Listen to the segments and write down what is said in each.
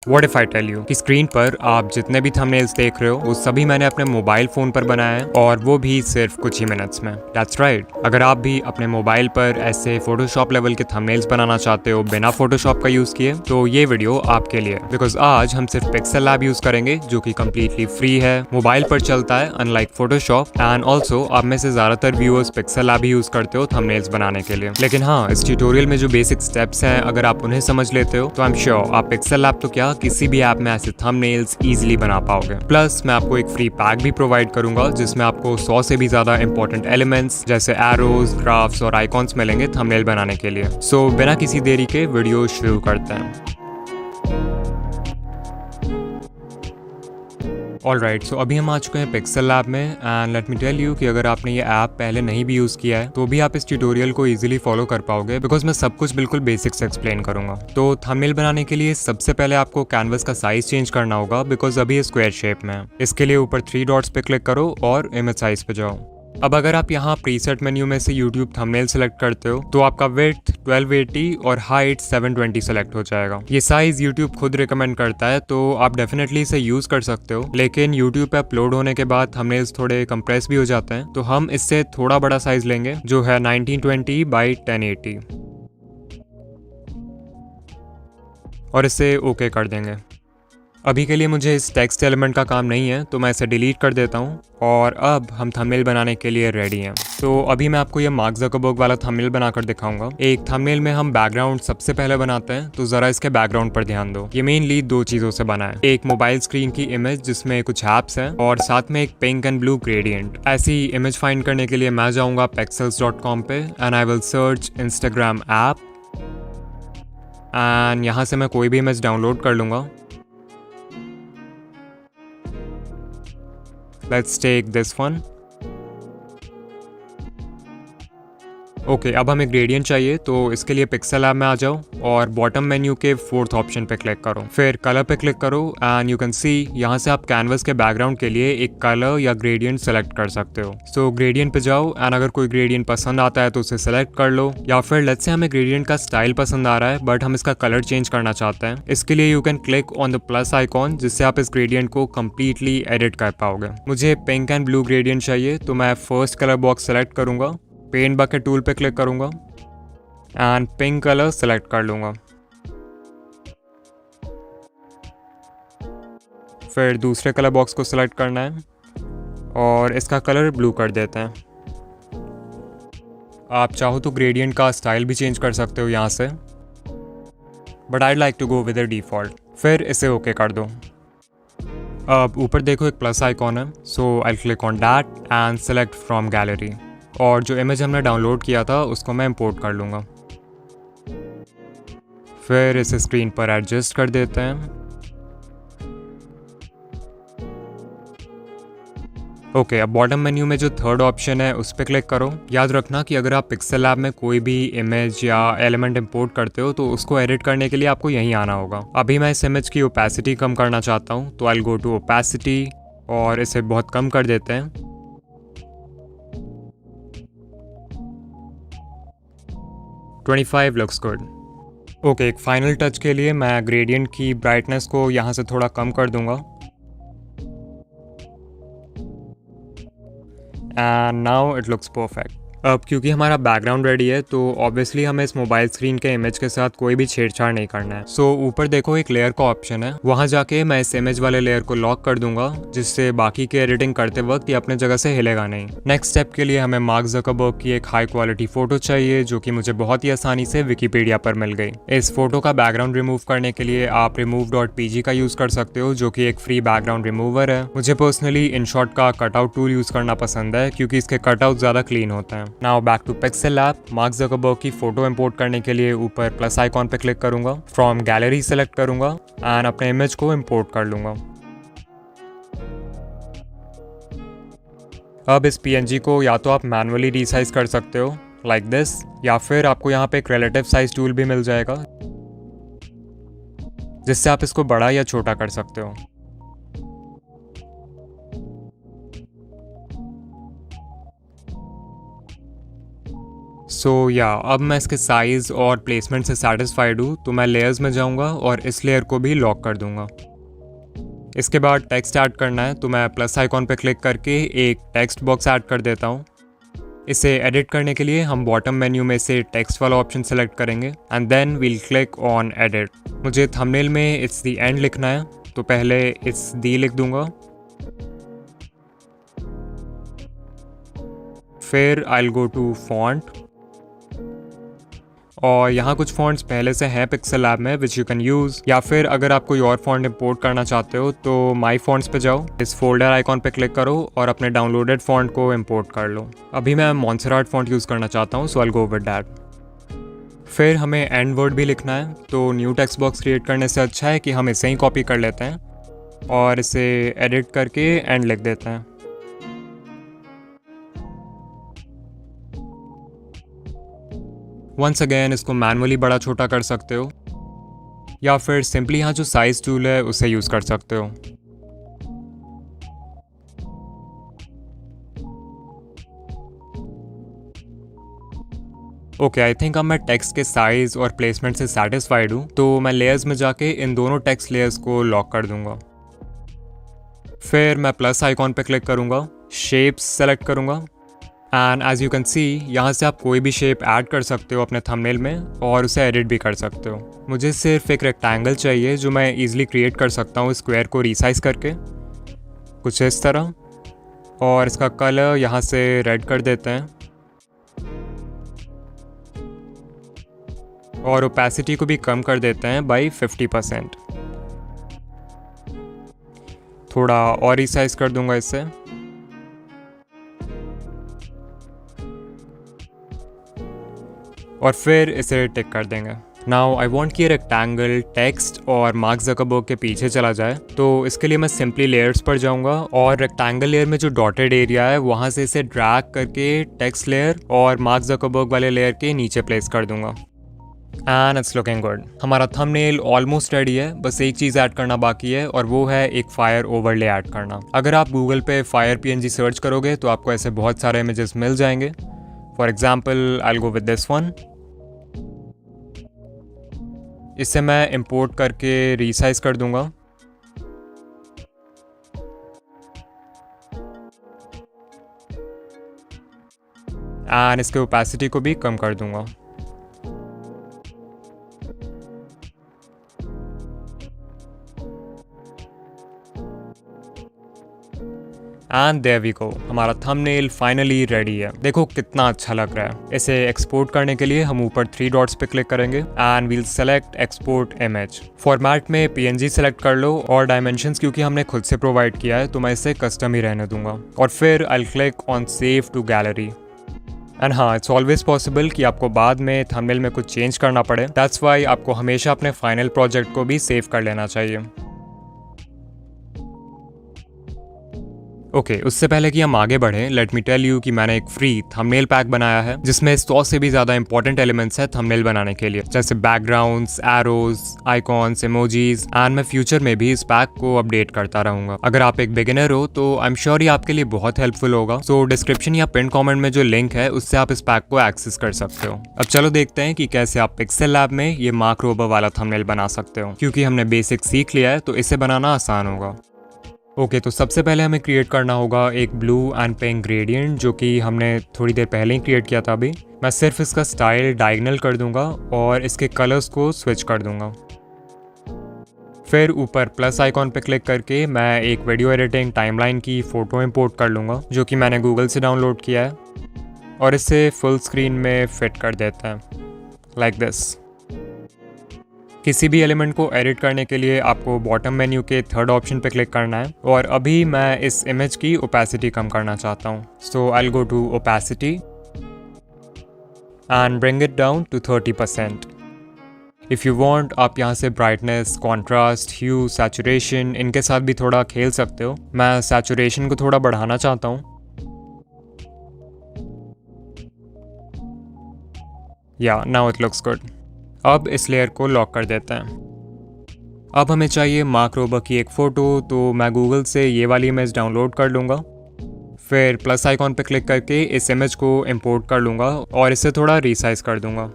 What if I tell you कि screen पर आप जितने भी थंबनेल्स देख रहे हो वो सभी मैंने अपने मोबाइल फ़ोन पर बनाया है और वो भी सिर्फ कुछ ही मिनट्स में। That's right। अगर आप भी अपने मोबाइल पर ऐसे फोटोशॉप लेवल के थंबनेल्स बनाना चाहते हो बिना फोटोशॉप का यूज़ किए तो ये वीडियो आपके लिए, बिकॉज आज हम सिर्फ पिक्सेल लैब यूज़ करेंगे जो कि कम्प्लीटली फ्री है, मोबाइल पर चलता है अनलाइक फोटोशॉप, एंड ऑल्सो आप में से ज़्यादातर व्यूअर्स पिक्सेल लैब ही यूज़ करते हो थंबनेल्स बनाने के लिए। लेकिन हाँ, इस ट्यूटोरियल में जो बेसिक स्टेप्स हैं अगर आप उन्हें समझ लेते हो तो आई एम श्योर आप पिक्सेल लैब तो क्या किसी भी ऐप में ऐसे थंबनेल्स इजीली बना पाओगे। प्लस मैं आपको एक फ्री पैक भी प्रोवाइड करूंगा जिसमें आपको 100 से भी ज्यादा इंपॉर्टेंट एलिमेंट्स जैसे एरोज, ग्राफ्स और आइकॉन्स मिलेंगे थंबनेल बनाने के लिए। सो बिना किसी देरी के वीडियो शुरू करते हैं। ऑलराइट, सो अभी हम आ चुके हैं पिक्सेल लैब में and let me tell you कि अगर आपने ये ऐप पहले नहीं भी यूज़ किया है तो भी आप इस ट्यूटोरियल को इजीली फॉलो कर पाओगे, बिकॉज मैं सब कुछ बिल्कुल बेसिक से एक्सप्लेन करूंगा। तो थंबनेल बनाने के लिए सबसे पहले आपको कैनवस का साइज चेंज करना होगा, बिकॉज अभी ये स्क्वायर शेप में है। इसके लिए ऊपर 3 डॉट्स पे क्लिक करो और इमेज साइज पे जाओ। अब अगर आप यहाँ प्रीसेट मेन्यू में से YouTube थंबनेल सेलेक्ट करते हो तो आपका विड्थ 1280 और हाइट 720 सेलेक्ट हो जाएगा। ये साइज YouTube खुद रिकमेंड करता है तो आप डेफिनेटली इसे यूज कर सकते हो, लेकिन YouTube पे अपलोड होने के बाद थंबनेल्स थोड़े कंप्रेस भी हो जाते हैं, तो हम इससे थोड़ा बड़ा साइज लेंगे जो है 1920 बाई 1080 और इसे ओके कर देंगे। अभी के लिए मुझे इस टेक्स्ट एलिमेंट का काम नहीं है तो मैं इसे डिलीट कर देता हूँ और अब हम थंबनेल बनाने के लिए रेडी हैं। तो अभी मैं आपको ये मार्क ज़करबर्ग वाला थंबनेल बनाकर दिखाऊंगा। एक थंबनेल में हम बैकग्राउंड सबसे पहले बनाते हैं, तो ज़रा इसके बैकग्राउंड पर ध्यान दो। ये मेनली 2 चीज़ों से बना है, एक मोबाइल स्क्रीन की इमेज जिसमें कुछ ऐप्स हैं और साथ में एक पिंक एंड ब्लू ग्रेडियंट। ऐसी इमेज फाइंड करने के लिए मैं जाऊँगा pexels.com पे and I will search Instagram app and यहाँ से मैं कोई भी इमेज डाउनलोड कर लूँगा। Let's take this one. Okay, अब हमें ग्रेडियंट चाहिए तो इसके लिए पिक्सेल ऐप में आ जाओ और बॉटम मेन्यू के 4th ऑप्शन पे क्लिक करो, फिर कलर पे क्लिक करो एंड यू कैन सी यहाँ से आप कैनवस के बैकग्राउंड के लिए एक कलर या ग्रेडियंट सेलेक्ट कर सकते हो। सो ग्रेडियंट पे जाओ एंड अगर कोई ग्रेडियंट पसंद आता है तो उसे सेलेक्ट कर लो, या फिर लेट्स से हमें ग्रेडियंट का स्टाइल पसंद आ रहा है बट हम इसका कलर चेंज करना चाहते हैं। इसके लिए you can click on the plus icon जिससे आप इस ग्रेडियंट को कम्प्लीटली एडिट कर पाओगे। मुझे पिंक एंड ब्लू ग्रेडियंट चाहिए तो मैं फर्स्ट कलर बॉक्स सेलेक्ट करूंगा, पेंट बकेट टूल पे क्लिक करूंगा एंड पिंक कलर सेलेक्ट कर लूंगा। फिर दूसरे कलर बॉक्स को सेलेक्ट करना है और इसका कलर ब्लू कर देते हैं। आप चाहो तो ग्रेडियंट का स्टाइल भी चेंज कर सकते हो यहाँ से, but I like to go with the default. फिर इसे ओके कर दो। अब ऊपर देखो एक प्लस आइकॉन है, so I click on that and select from gallery, और जो इमेज हमने डाउनलोड किया था उसको मैं इंपोर्ट कर लूँगा। फिर इसे स्क्रीन पर एडजस्ट कर देते हैं। ओके, अब बॉटम मेन्यू में जो 3rd ऑप्शन है उस पर क्लिक करो। याद रखना कि अगर आप पिक्सेल लैब में कोई भी इमेज या एलिमेंट इंपोर्ट करते हो तो उसको एडिट करने के लिए आपको यहीं आना होगा। अभी मैं इस इमेज की ओपेसिटी कम करना चाहता हूँ तो आई गो टू ओपेसिटी और इसे बहुत कम कर देते हैं। 25 लुक्स गुड। ओके, एक फाइनल टच के लिए मैं ग्रेडियंट की ब्राइटनेस को यहाँ से थोड़ा कम कर दूंगा and now it looks perfect. अब क्योंकि हमारा बैकग्राउंड रेडी है तो ऑब्वियसली हमें इस मोबाइल स्क्रीन के इमेज के साथ कोई भी छेड़छाड़ नहीं करना है। सो ऊपर देखो एक लेयर का ऑप्शन है, वहां जाके मैं इस इमेज वाले लेयर को लॉक कर दूंगा जिससे बाकी के एडिटिंग करते वक्त ये अपने जगह से हिलेगा नहीं। नेक्स्ट स्टेप के लिए हमें मार्क ज़करबर्ग की एक हाई क्वालिटी फोटो चाहिए जो कि मुझे बहुत ही आसानी से विकीपीडिया पर मिल गई। इस फोटो का बैकग्राउंड रिमूव करने के लिए आप remove.pg का यूज कर सकते हो जो कि एक फ्री बैकग्राउंड रिमूवर है। मुझे पर्सनली इनशॉट का कटआउट टूल यूज करना पसंद है क्योंकि इसके कटआउट ज्यादा क्लीन होते हैं। Now back to Pixel Lab. Mark Zuckerberg की फोटो इंपोर्ट करने के लिए ऊपर प्लस आइकॉन पे क्लिक करूंगा, फ्रॉम गैलरी सेलेक्ट करूंगा एंड अपने इमेज को इंपोर्ट कर लूंगा। अब इस PNG को या तो आप मैनुअली रीसाइज कर सकते हो लाइक दिस, या फिर आपको यहाँ पे एक रिलेटिव साइज टूल भी मिल जाएगा जिससे आप इसको बड़ा या छोटा कर सकते हो। अब मैं इसके साइज़ और प्लेसमेंट से सेटिस्फाइड हूँ, तो मैं लेयर्स में जाऊँगा और इस लेयर को भी लॉक कर दूँगा। इसके बाद टेक्स्ट ऐड करना है, तो मैं प्लस आइकॉन पे क्लिक करके एक टेक्स्ट बॉक्स ऐड कर देता हूँ। इसे एडिट करने के लिए हम बॉटम मेन्यू में से टेक्स्ट वाला ऑप्शन सेलेक्ट करेंगे and then we'll click on edit. मुझे थंबनेल में इट्स द एंड लिखना है, तो पहले इट्स दी लिख दूंगा, फिर I will go to font और यहाँ कुछ फॉन्ट्स पहले से हैं पिक्सेल लैब में विच यू कैन यूज़, या फिर अगर आप कोई और फॉन्ट इंपोर्ट करना चाहते हो तो माई फॉन्ट्स पे जाओ, इस फोल्डर आइकॉन पे क्लिक करो और अपने डाउनलोडेड फॉन्ट को इंपोर्ट कर लो। अभी मैं मॉन्सेराट फॉन्ट यूज़ करना चाहता हूँ, so I will go with that. फिर हमें एंड वर्ड भी लिखना है, तो न्यू टेक्स्ट बॉक्स क्रिएट करने से अच्छा है कि हम इसे ही कॉपी कर लेते हैं और इसे एडिट करके एंड लिख देते हैं। वंस अगेन इसको मैनुअली बड़ा छोटा कर सकते हो या फिर सिंपली यहाँ जो साइज टूल है उसे यूज़ कर सकते हो। ओके, आई थिंक अब मैं टेक्स्ट के साइज और प्लेसमेंट से सेटिस्फाइड हूँ, तो मैं लेयर्स में जाके इन दोनों टेक्स्ट लेयर्स को लॉक कर दूंगा। फिर मैं प्लस आइकॉन पे क्लिक करूँगा, शेप्स सेलेक्ट करूँगा and as you can see यहाँ से आप कोई भी शेप ऐड कर सकते हो अपने थंबनेल में और उसे एडिट भी कर सकते हो। मुझे सिर्फ एक रेक्टेंगल चाहिए जो मैं ईजिली क्रिएट कर सकता हूँ स्क्वायर को रिसाइज करके, कुछ इस तरह, और इसका कलर यहाँ से रेड कर देते हैं और ओपेसिटी को भी कम कर देते हैं बाई 50%। थोड़ा और रिसाइज कर दूंगा इससे और फिर इसे टिक कर देंगे। नाउ आई वॉन्ट कि रेक्टेंगल टेक्स्ट और मार्क ज़करबर्ग के पीछे चला जाए, तो इसके लिए मैं सिंपली लेयर्स पर जाऊंगा और रेक्टेंगल लेयर में जो डॉटेड एरिया है वहाँ से इसे ड्रैग करके टेक्स्ट लेयर और मार्क ज़करबर्ग वाले लेयर के नीचे प्लेस कर दूंगा एंड इट्स लुकिंग गुड। हमारा थंबनेल ऑलमोस्ट रेडी है, बस एक चीज़ ऐड करना बाकी है और वो है एक फायर ओवरले ऐड करना। अगर आप गूगल पे फायर PNG सर्च करोगे तो आपको ऐसे बहुत सारे इमेजेस मिल जाएंगे। For example I will go with this one. इसे मैं इंपोर्ट करके रीसाइज कर दूंगा एंड इसके ओपेसिटी को भी कम कर दूंगा। एंड देयर वी गो, हमारा थंबनेल फाइनली रेडी है। देखो कितना अच्छा लग रहा है। इसे एक्सपोर्ट करने के लिए हम ऊपर 3 डॉट्स पे क्लिक करेंगे and we'll select export image. Format में PNG सेलेक्ट कर लो और डायमेंशंस क्योंकि हमने खुद से प्रोवाइड किया है तो मैं इसे कस्टम ही रहने दूंगा और फिर I will click on save to gallery. And हाँ, इट्स ऑलवेज पॉसिबल कि आपको बाद में थंबनेल में कुछ चेंज करना पड़े, दैट्स वाई आपको हमेशा अपने फाइनल प्रोजेक्ट को भी सेव कर लेना चाहिए। ओके, उससे पहले कि हम आगे बढ़ें, लेट मी टेल यू कि मैंने एक फ्री थंबनेल पैक बनाया है जिसमें 100 से भी ज़्यादा इंपॉर्टेंट एलिमेंट्स है थंबनेल बनाने के लिए, जैसे backgrounds, arrows, icons, emojis and मैं फ्यूचर में भी इस पैक को अपडेट करता रहूंगा। अगर आप एक बिगिनर हो तो आई एम श्योर ये आपके लिए बहुत हेल्पफुल होगा। सो डिस्क्रिप्शन या पिन कॉमेंट में जो लिंक है उससे आप इस पैक को एक्सेस कर सकते हो। अब चलो देखते हैं कि कैसे आप पिक्सेल लैब में ये मार्क रोबर वाला थंबनेल बना सकते हो। क्योंकि हमने बेसिक सीख लिया है तो इसे बनाना आसान होगा। ओके, तो सबसे पहले हमें क्रिएट करना होगा एक ब्लू एंड पिंक ग्रेडियंट जो कि हमने थोड़ी देर पहले ही क्रिएट किया था। अभी मैं सिर्फ इसका स्टाइल डायगोनल कर दूंगा और इसके कलर्स को स्विच कर दूंगा। फिर ऊपर प्लस आइकॉन पे क्लिक करके मैं एक वीडियो एडिटिंग टाइमलाइन की फ़ोटो इंपोर्ट कर लूँगा जो कि मैंने गूगल से डाउनलोड किया है और इसे फुल स्क्रीन में फिट कर देते हैं लाइक दिस। किसी भी एलिमेंट को एडिट करने के लिए आपको बॉटम मेन्यू के 3rd ऑप्शन पे क्लिक करना है और अभी मैं इस इमेज की ओपेसिटी कम करना चाहता हूँ, so I will go to opacity and bring it down to 30%। If you want आप यहाँ से ब्राइटनेस, कॉन्ट्रास्ट, ह्यू, सैचुरेशन इनके साथ भी थोड़ा खेल सकते हो। मैं सैचुरेशन को थोड़ा बढ़ाना चाहता हूँ। या नाउ इट लुक्स गुड। अब इस लेयर को लॉक कर देते हैं। अब हमें चाहिए मार्क रोबर की एक फ़ोटो, तो मैं गूगल से ये वाली इमेज डाउनलोड कर लूँगा। फिर प्लस आइकॉन पे क्लिक करके इस इमेज को इंपोर्ट कर लूँगा और इसे थोड़ा रीसाइज कर दूँगा।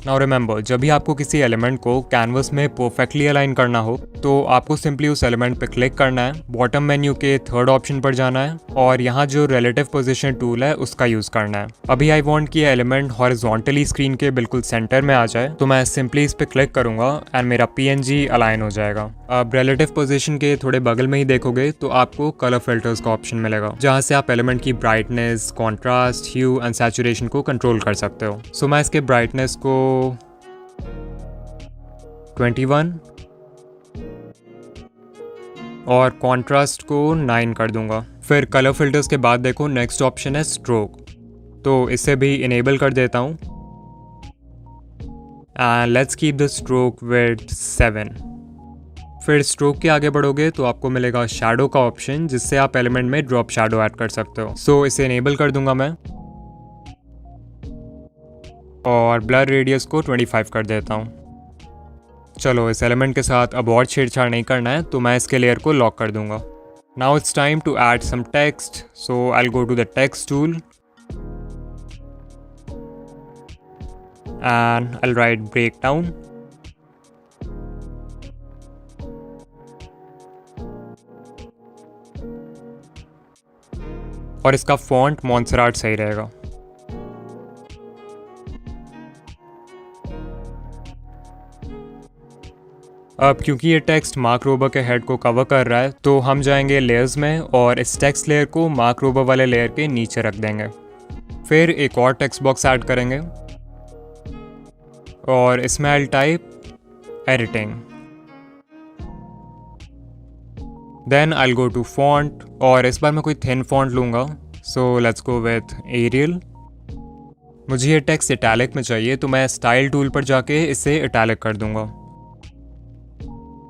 नाउ रिमेंबर, जब भी आपको किसी एलिमेंट को कैनवस में परफेक्टली अलाइन करना हो तो आपको सिंपली उस एलिमेंट पे क्लिक करना है, बॉटम मेन्यू के थर्ड ऑप्शन पर जाना है और यहाँ जो रिलेटिव पोजीशन टूल है उसका यूज करना है। अभी आई वांट कि एलिमेंट हॉरिजॉन्टली स्क्रीन के बिल्कुल सेंटर में आ जाए, तो मैं सिंपली इस पे क्लिक करूंगा एंड मेरा PNG अलाइन हो जाएगा। अब रिलेटिव पोजीशन के थोड़े बगल में ही देखोगे तो आपको कलर फिल्टर्स का ऑप्शन मिलेगा, जहाँ से आप एलिमेंट की brightness, contrast, hue and saturation को कंट्रोल कर सकते हो। सो मैं इसके ब्राइटनेस को 21 और कॉन्ट्रास्ट को 9 कर दूंगा। फिर कलर फिल्टर्स के बाद देखो नेक्स्ट ऑप्शन है स्ट्रोक, तो इसे भी इनेबल कर देता हूँ and let's keep the stroke with 7। फिर स्ट्रोक के आगे बढ़ोगे तो आपको मिलेगा शैडो का ऑप्शन, जिससे आप एलिमेंट में ड्रॉप शैडो ऐड कर सकते हो। सो इसे इनेबल कर दूंगा मैं और ब्लर रेडियस को 25 कर देता हूँ। चलो, इस एलिमेंट के साथ अब और छेड़छाड़ नहीं करना है, तो मैं इसके लेयर को लॉक कर दूंगा। Now it's time to add some text, so I will go to the text tool and I will write break down. और इसका फॉन्ट मॉन्सराट सही रहेगा। अब क्योंकि ये टेक्स्ट मार्क रोबर के हेड को कवर कर रहा है, तो हम जाएंगे लेयर्स में और इस टेक्स्ट लेयर को मार्क रोबर वाले लेयर के नीचे रख देंगे। फिर एक और टेक्स्ट बॉक्स ऐड करेंगे और इसमें I type editing, then I go to font और इस बार मैं कोई थिन फॉन्ट लूँगा, so let's go with Arial. मुझे ये टेक्स्ट इटैलिक में चाहिए, तो मैं स्टाइल टूल पर जाके इसे इटैलिक कर दूंगा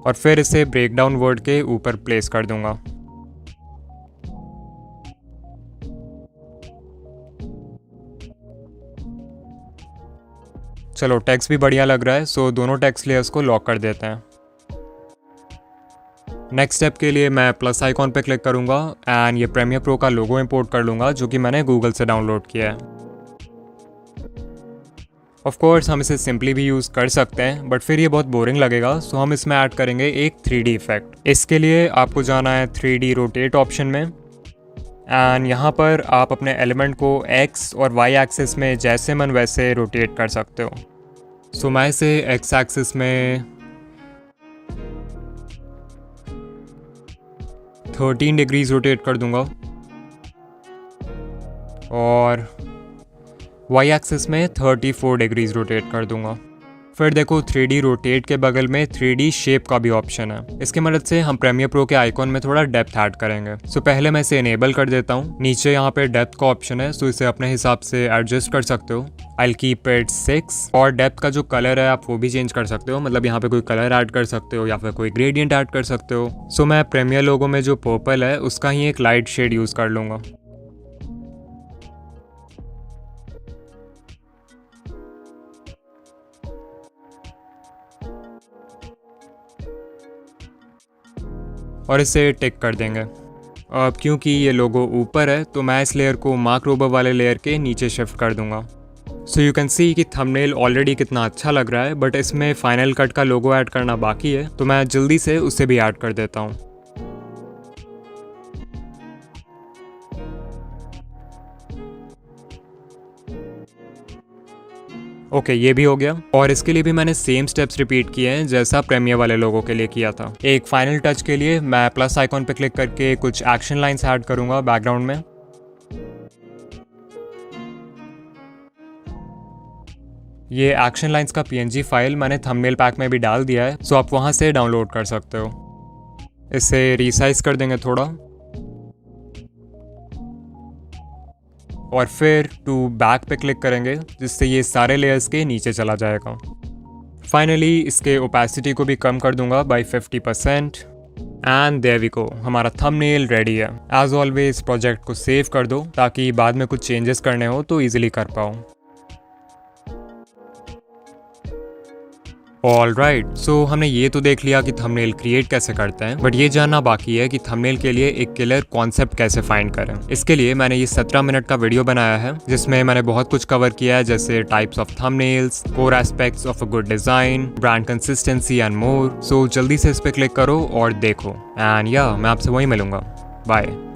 और फिर इसे ब्रेक डाउन वर्ड के ऊपर प्लेस कर दूंगा। चलो, टेक्स्ट भी बढ़िया लग रहा है, सो दोनों टेक्स्ट लेयर्स को लॉक कर देते हैं। नेक्स्ट स्टेप के लिए मैं प्लस आइकॉन पे क्लिक करूंगा एंड ये प्रीमियर प्रो का लोगो इंपोर्ट कर लूँगा, जो कि मैंने गूगल से डाउनलोड किया है। ऑफ कोर्स हम इसे सिंपली भी यूज़ कर सकते हैं, बट फिर ये बहुत बोरिंग लगेगा, सो हम इसमें ऐड करेंगे एक 3D इफेक्ट। इसके लिए आपको जाना है 3D रोटेट ऑप्शन में एंड यहाँ पर आप अपने एलिमेंट को X और Y एक्सिस में जैसे मन वैसे रोटेट कर सकते हो। सो मैं इसे X एक्सिस में 13 डिग्रीज रोटेट कर दूंगा और Y एक्सिस में 34 डिग्रीज रोटेट कर दूंगा। फिर देखो 3D रोटेट के बगल में 3D शेप का भी ऑप्शन है। इसकी मदद से हम प्रीमियर प्रो के आइकॉन में थोड़ा डेप्थ ऐड करेंगे। सो पहले मैं इसे इनेबल कर देता हूँ। नीचे यहाँ पे डेप्थ का ऑप्शन है, सो इसे अपने हिसाब से एडजस्ट कर सकते हो। I'll keep it 6 और डेप्थ का जो कलर है आप वो भी चेंज कर सकते हो, मतलब यहाँ पे कोई कलर ऐड कर सकते हो या फिर कोई ग्रेडियंट ऐड कर सकते हो। सो मैं प्रीमियर लोगो में जो पर्पल है उसका ही एक लाइट शेड यूज़ कर लूँगा। और इसे टिक कर देंगे। अब क्योंकि ये लोगो ऊपर है तो मैं इस लेयर को मार्क रोबर वाले लेयर के नीचे शिफ्ट कर दूंगा। सो यू कैन सी कि थंबनेल ऑलरेडी कितना अच्छा लग रहा है, बट इसमें फाइनल कट का लोगो ऐड करना बाकी है, तो मैं जल्दी से उसे भी ऐड कर देता हूँ। ओके, ये भी हो गया और इसके लिए भी मैंने सेम स्टेप्स रिपीट किए हैं जैसा प्रीमियर वाले लोगों के लिए किया था। एक फाइनल टच के लिए मैं प्लस आइकॉन पे क्लिक करके कुछ एक्शन लाइंस ऐड करूंगा बैकग्राउंड में। ये एक्शन लाइंस का PNG फाइल मैंने थंबनेल पैक में भी डाल दिया है, सो आप वहां से डाउनलोड कर सकते हो। इसे रीसाइज कर देंगे थोड़ा और फिर टू बैक पे क्लिक करेंगे, जिससे ये सारे लेयर्स के नीचे चला जाएगा। फाइनली इसके ओपेसिटी को भी कम कर दूंगा by 50% and there we go, हमारा थंबनेल रेडी है। एज ऑलवेज प्रोजेक्ट को सेव कर दो ताकि बाद में कुछ चेंजेस करने हो तो इजीली कर पाओ। ऑलराइट, सो हमने ये तो देख लिया कि थंबनेल क्रिएट कैसे करते हैं, बट ये जानना बाकी है कि थंबनेल के लिए एक किलर कॉन्सेप्ट कैसे फाइंड करें। इसके लिए मैंने ये 17 मिनट का वीडियो बनाया है जिसमें मैंने बहुत कुछ कवर किया है, जैसे types of thumbnails, core aspects of a good design, brand consistency and more. So जल्दी से इस पे क्लिक करो और देखो, एंड या मैं आपसे वहीं मिलूंगा। बाय।